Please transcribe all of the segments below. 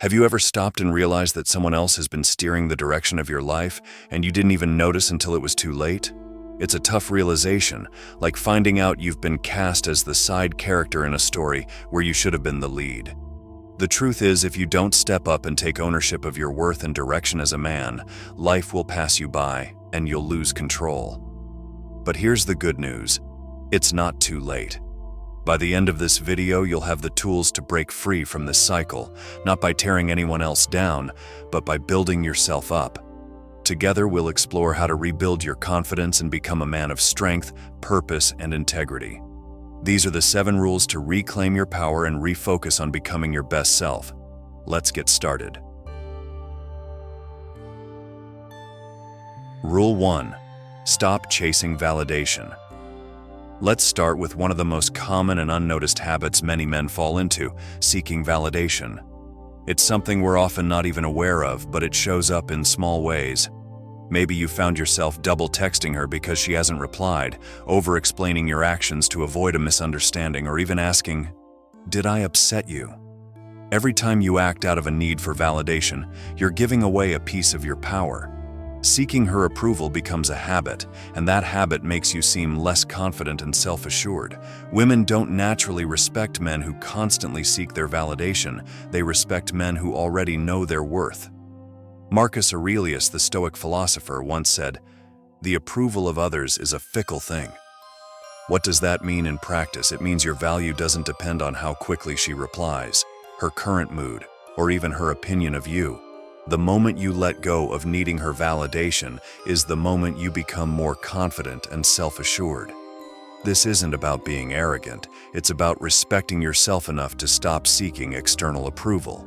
Have you ever stopped and realized that someone else has been steering the direction of your life and you didn't even notice until it was too late? It's a tough realization, like finding out you've been cast as the side character in a story where you should have been the lead. The truth is, if you don't step up and take ownership of your worth and direction as a man, life will pass you by and you'll lose control. But here's the good news: it's not too late. By the end of this video, you'll have the tools to break free from this cycle, not by tearing anyone else down, but by building yourself up. Together, we'll explore how to rebuild your confidence and become a man of strength, purpose, and integrity. These are the 7 rules to reclaim your power and refocus on becoming your best self. Let's get started. Rule 1. Stop chasing validation. Let's start with one of the most common and unnoticed habits many men fall into: seeking validation. It's something we're often not even aware of, but it shows up in small ways. Maybe you found yourself double texting her because she hasn't replied, over-explaining your actions to avoid a misunderstanding, or even asking, "Did I upset you?" Every time you act out of a need for validation, you're giving away a piece of your power. Seeking her approval becomes a habit, and that habit makes you seem less confident and self-assured. Women don't naturally respect men who constantly seek their validation. They respect men who already know their worth. Marcus Aurelius, the Stoic philosopher, once said, "The approval of others is a fickle thing." What does that mean in practice? It means your value doesn't depend on how quickly she replies, her current mood, or even her opinion of you. The moment you let go of needing her validation is the moment you become more confident and self-assured. This isn't about being arrogant, it's about respecting yourself enough to stop seeking external approval.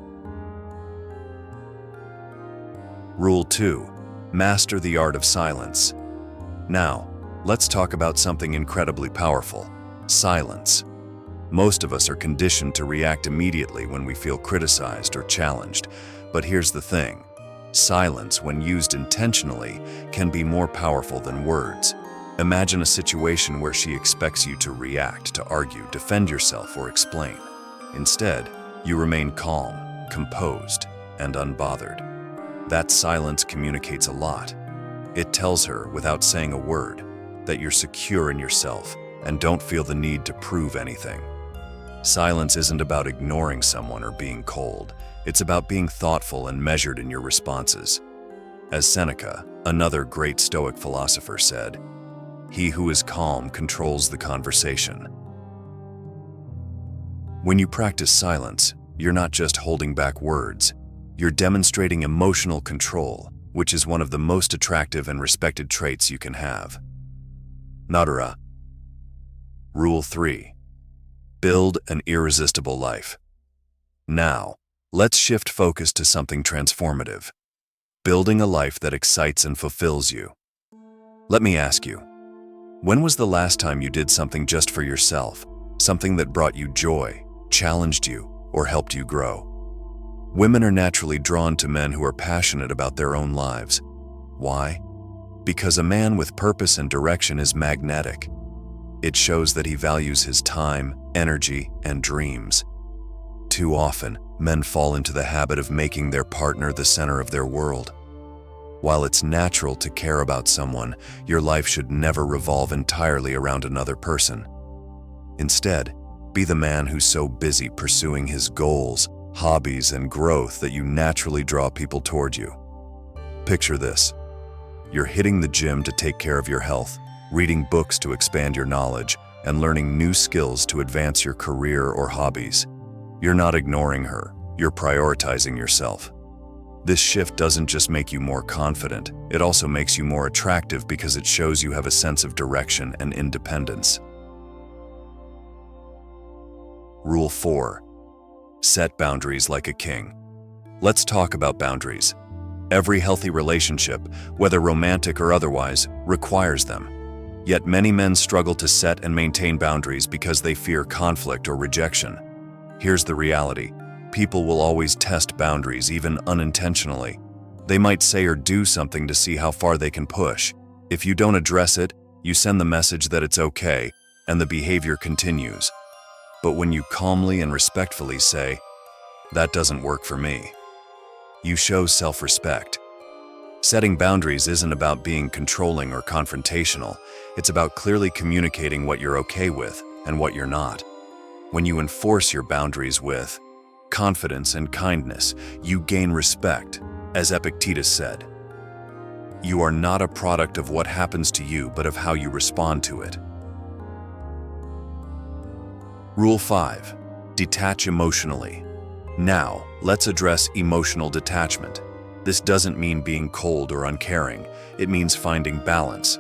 Rule 2. Master the art of silence. Now, let's talk about something incredibly powerful: silence. Most of us are conditioned to react immediately when we feel criticized or challenged. But here's the thing: silence, when used intentionally, can be more powerful than words. Imagine a situation where she expects you to react, to argue, defend yourself, or explain. Instead, you remain calm, composed, and unbothered. That silence communicates a lot. It tells her, without saying a word, that you're secure in yourself and don't feel the need to prove anything. Silence isn't about ignoring someone or being cold. It's about being thoughtful and measured in your responses. As Seneca, another great Stoic philosopher, said, "He who is calm controls the conversation." When you practice silence, you're not just holding back words. You're demonstrating emotional control, which is one of the most attractive and respected traits you can have. Natara. Rule 3. Build an irresistible life. Now, let's shift focus to something transformative: building a life that excites and fulfills you. Let me ask you, when was the last time you did something just for yourself, something that brought you joy, challenged you, or helped you grow? Women are naturally drawn to men who are passionate about their own lives. Why? Because a man with purpose and direction is magnetic. It shows that he values his time, energy, and dreams. Too often, men fall into the habit of making their partner the center of their world. While it's natural to care about someone, your life should never revolve entirely around another person. Instead, be the man who's so busy pursuing his goals, hobbies, and growth that you naturally draw people toward you. Picture this: you're hitting the gym to take care of your health, reading books to expand your knowledge, and learning new skills to advance your career or hobbies. You're not ignoring her, you're prioritizing yourself. This shift doesn't just make you more confident, it also makes you more attractive because it shows you have a sense of direction and independence. Rule 4. Set boundaries like a king. Let's talk about boundaries. Every healthy relationship, whether romantic or otherwise, requires them. Yet many men struggle to set and maintain boundaries because they fear conflict or rejection. Here's the reality: people will always test boundaries, even unintentionally. They might say or do something to see how far they can push. If you don't address it, you send the message that it's okay, and the behavior continues. But when you calmly and respectfully say, "That doesn't work for me," You show self-respect. Setting boundaries isn't about being controlling or confrontational. It's about clearly communicating what you're okay with and what you're not. When you enforce your boundaries with confidence and kindness, you gain respect. As Epictetus said, "You are not a product of what happens to you, but of how you respond to it." Rule 5. Detach emotionally. Now, let's address emotional detachment. This doesn't mean being cold or uncaring. It means finding balance.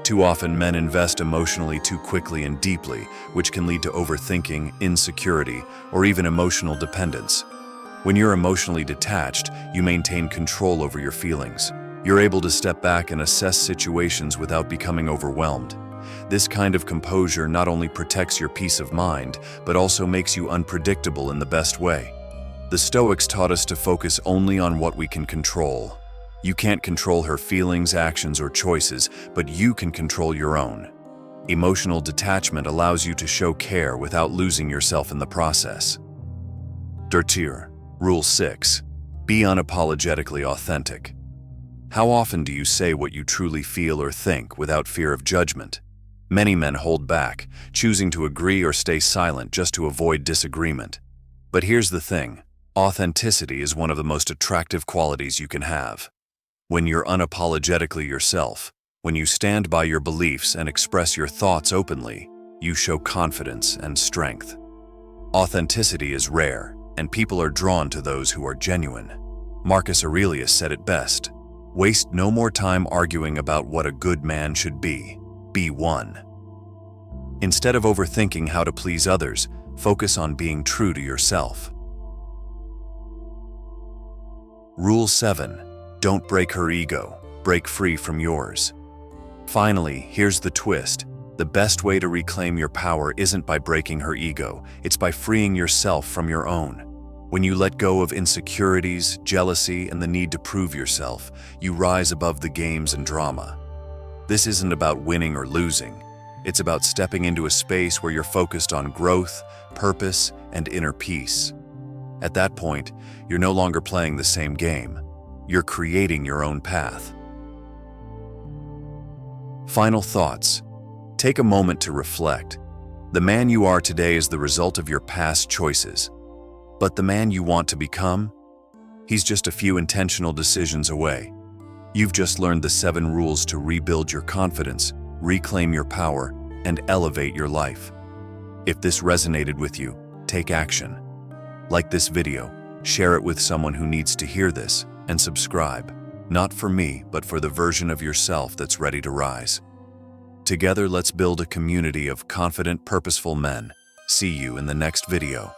Too often, men invest emotionally too quickly and deeply, which can lead to overthinking, insecurity, or even emotional dependence. When you're emotionally detached, you maintain control over your feelings. You're able to step back and assess situations without becoming overwhelmed. This kind of composure not only protects your peace of mind, but also makes you unpredictable in the best way. The Stoics taught us to focus only on what we can control. You can't control her feelings, actions, or choices, but you can control your own. Emotional detachment allows you to show care without losing yourself in the process. Detach. Rule 6. Be unapologetically authentic. How often do you say what you truly feel or think without fear of judgment? Many men hold back, choosing to agree or stay silent just to avoid disagreement. But here's the thing. Authenticity is one of the most attractive qualities you can have. When you're unapologetically yourself, when you stand by your beliefs and express your thoughts openly, you show confidence and strength. Authenticity is rare, and people are drawn to those who are genuine. Marcus Aurelius said it best: "Waste no more time arguing about what a good man should be. Be one." Instead of overthinking how to please others, focus on being true to yourself. Rule 7. Don't break her ego. Break free from yours. Finally, here's the twist. The best way to reclaim your power isn't by breaking her ego, it's by freeing yourself from your own. When you let go of insecurities, jealousy, and the need to prove yourself, you rise above the games and drama. This isn't about winning or losing. It's about stepping into a space where you're focused on growth, purpose, and inner peace. At that point, you're no longer playing the same game. You're creating your own path. Final thoughts. Take a moment to reflect. The man you are today is the result of your past choices. But the man you want to become? He's just a few intentional decisions away. You've just learned the 7 rules to rebuild your confidence, reclaim your power, and elevate your life. If this resonated with you, take action. Like this video, share it with someone who needs to hear this, and subscribe, not for me, but for the version of yourself that's ready to rise. Together, let's build a community of confident, purposeful men. See you in the next video.